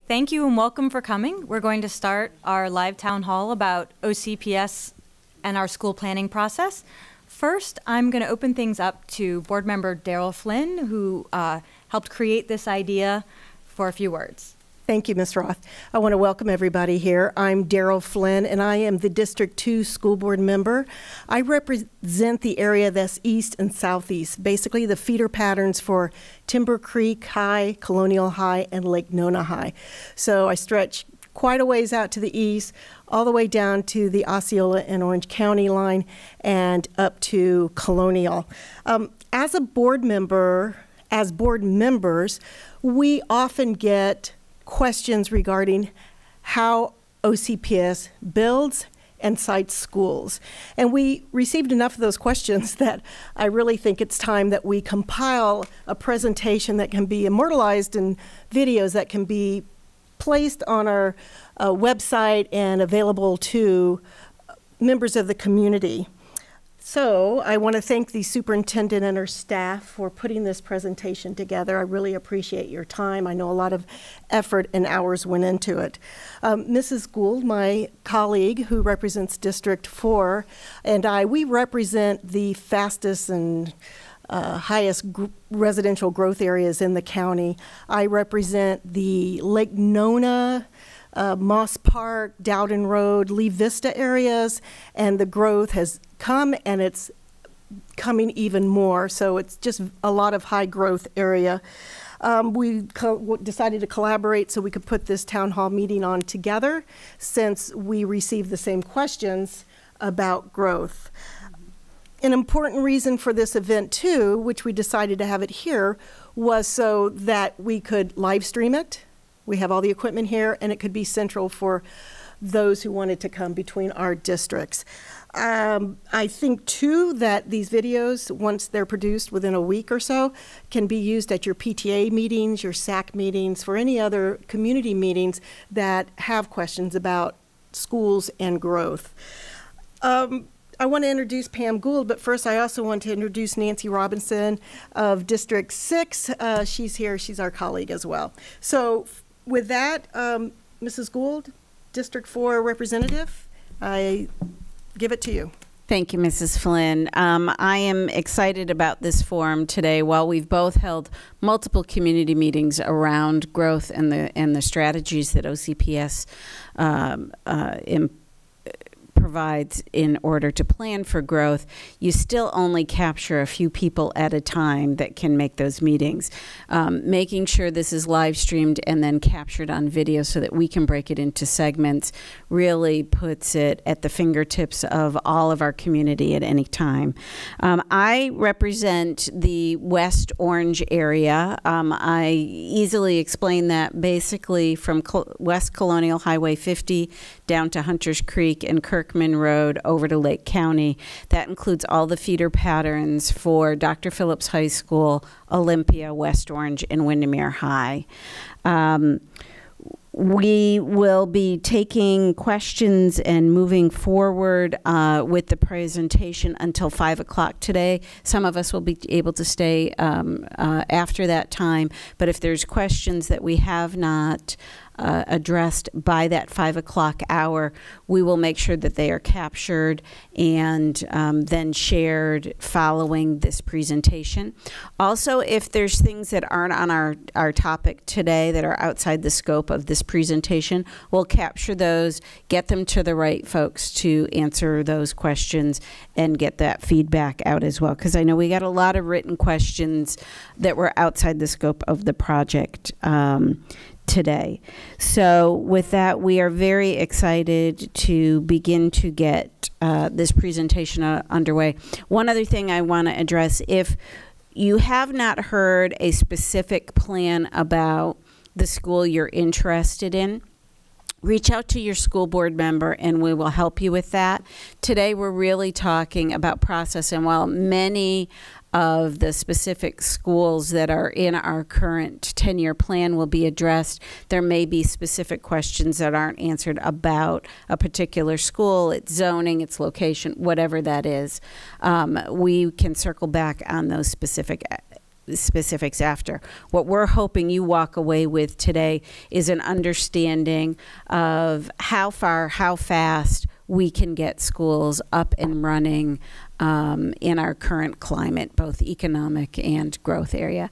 Thank you and welcome for coming. We're going to start our live town hall about OCPS and our school planning process. First, I'm going to open things up to Board Member Daryl Flynn, who helped create this idea, for a few words. Thank you, Ms. Roth. I want to welcome everybody here. I'm Daryl Flynn, and I am the District 2 school board member. I represent the area that's east and southeast, basically the feeder patterns for Timber Creek High, Colonial High, and Lake Nona High. So I stretch quite a ways out to the east, all the way down to the Osceola and Orange County line, and up to Colonial. As board members, we often get questions regarding how OCPS builds and sites schools. And we received enough of those questions that I really think it's time that we compile a presentation that can be immortalized in videos that can be placed on our website and available to members of the community. So I want to thank the superintendent and her staff for putting this presentation together. I really appreciate your time. I know a lot of effort and hours went into it. Mrs. Gould, my colleague who represents District 4, and we represent the fastest and highest residential growth areas in the county. I represent the Lake Nona, Moss Park, Dowden Road, Lee Vista areas, and the growth has come and it's coming even more. So it's just a lot of high growth area. We decided to collaborate so we could put this town hall meeting on together since we received the same questions about growth. An important reason for this event too, which we decided to have it here, was so that we could live stream it. We have all the equipment here, and it could be central for those who wanted to come between our districts. I think, too, that these videos, once they're produced within a week or so, can be used at your PTA meetings, your SAC meetings, for any other community meetings that have questions about schools and growth. I want to introduce Pam Gould, but first I also want to introduce Nancy Robinson of District 6. She's here. She's our colleague as well. So with that, Mrs. Gould, District 4 representative, I give it to you. Thank you, Mrs. Flynn. I am excited about this forum today. While we've both held multiple community meetings around growth and the strategies that OCPS provides in order to plan for growth, you still only capture a few people at a time that can make those meetings. Making sure this is live streamed and then captured on video so that we can break it into segments really puts it at the fingertips of all of our community at any time. I represent the West Orange area. I easily explain that basically from West Colonial Highway 50 down to Hunters Creek and Kirkman Road over to Lake County. That includes all the feeder patterns for Dr. Phillips High School, Olympia, West Orange, and Windermere High. We will be taking questions and moving forward with the presentation until 5 o'clock today. Some of us will be able to stay after that time, but if there's questions that we have not addressed by that 5 o'clock hour, we will make sure that they are captured and then shared following this presentation. Also, if there's things that aren't on our topic today that are outside the scope of this presentation, we'll capture those, get them to the right folks to answer those questions and get that feedback out as well, because I know we got a lot of written questions that were outside the scope of the project today. So with that, we are very excited to begin to get this presentation underway. One other thing I want to address, if you have not heard a specific plan about the school you're interested in, reach out to your school board member and we will help you with that. Today we're really talking about process, and while many of the specific schools that are in our current 10-year plan will be addressed, there may be specific questions that aren't answered about a particular school, its zoning, its location, whatever that is. We can circle back on those specific specifics after. What we're hoping you walk away with today is an understanding of how far, how fast we can get schools up and running in our current climate, both economic and growth area.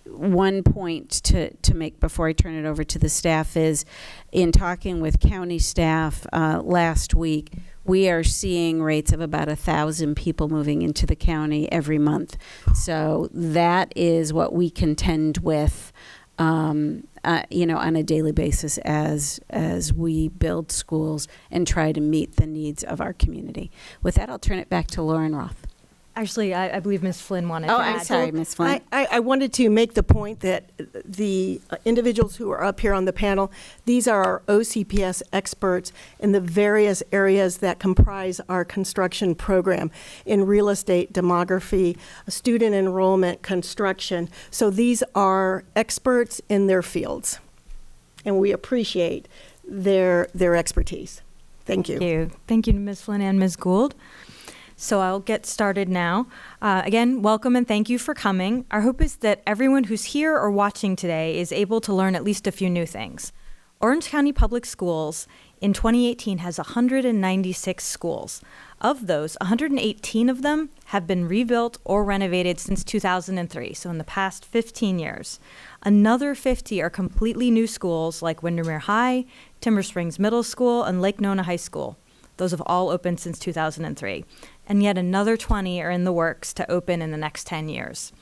One point to make before I turn it over to the staff is, in talking with county staff last week, we are seeing rates of about 1,000 people moving into the county every month. So that is what we contend with, on a daily basis as we build schools and try to meet the needs of our community. With that, I'll turn it back to Lauren Roth. Actually, I believe Ms. Flynn wanted to add. I'm sorry, Ms. Flynn. I wanted to make the point that the individuals who are up here on the panel, these are our OCPS experts in the various areas that comprise our construction program in real estate, demography, student enrollment, construction. So these are experts in their fields, and we appreciate their expertise. Thank you. Thank you. Thank you to Ms. Flynn and Ms. Gould. So I'll get started now. Again, welcome and thank you for coming. Our hope is that everyone who's here or watching today is able to learn at least a few new things. Orange County Public Schools in 2018 has 196 schools. Of those, 118 of them have been rebuilt or renovated since 2003, so in the past 15 years. Another 50 are completely new schools like Windermere High, Timber Springs Middle School, and Lake Nona High School. Those have all opened since 2003. And yet another 20 are in the works to open in the next 10 years.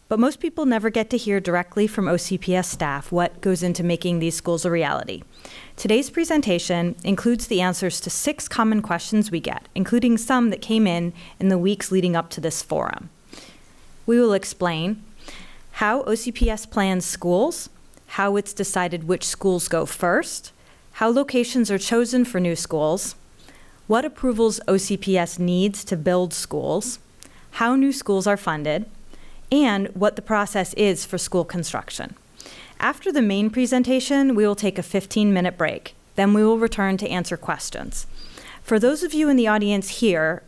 But most people never get to hear directly from OCPS staff what goes into making these schools a reality. Today's presentation includes the answers to 6 common questions we get, including some that came in the weeks leading up to this forum. We will explain how OCPS plans schools, how it's decided which schools go first, how locations are chosen for new schools, what approvals OCPS needs to build schools, how new schools are funded, and what the process is for school construction. After the main presentation, we will take a 15-minute break. Then we will return to answer questions. For those of you in the audience here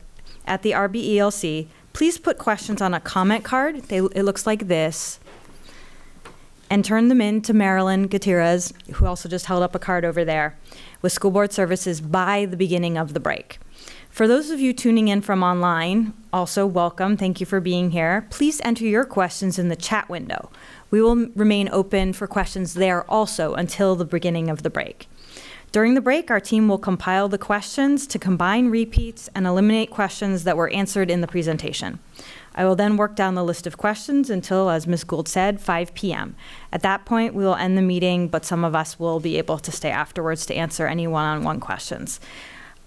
at the RBELC, please put questions on a comment card. It looks like this. And turn them in to Marilyn Gutierrez, who also just held up a card over there, with School Board Services by the beginning of the break. For those of you tuning in from online, also welcome. Thank you for being here. Please enter your questions in the chat window. We will remain open for questions there also until the beginning of the break. During the break, our team will compile the questions to combine repeats and eliminate questions that were answered in the presentation. I will then work down the list of questions until, as Ms. Gould said, 5 p.m. At that point, we will end the meeting, but some of us will be able to stay afterwards to answer any one-on-one questions.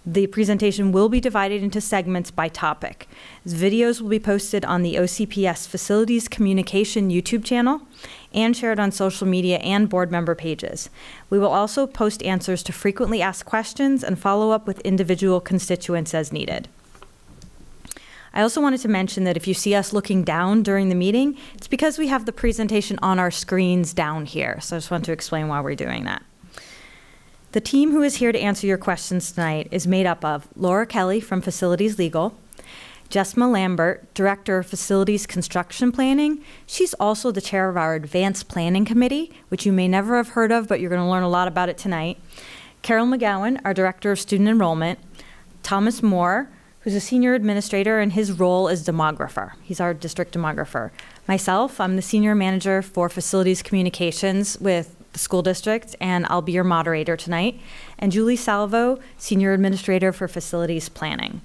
The presentation will be divided into segments by topic. Videos will be posted on the OCPS Facilities Communication YouTube channel and shared on social media and board member pages. We will also post answers to frequently asked questions and follow up with individual constituents as needed. I also wanted to mention that if you see us looking down during the meeting, it's because we have the presentation on our screens down here. So I just want to explain why we're doing that. The team who is here to answer your questions tonight is made up of Laura Kelly from Facilities Legal, Jessma Lambert, Director of Facilities Construction Planning. She's also the chair of our Advanced Planning Committee, which you may never have heard of, but you're going to learn a lot about it tonight. Carol McGowan, our Director of Student Enrollment. Thomas Moore, who's a senior administrator in his role as demographer. He's our district demographer. Myself, I'm the senior manager for facilities communications with the school district, and I'll be your moderator tonight. And Julie Salvo, senior administrator for facilities planning.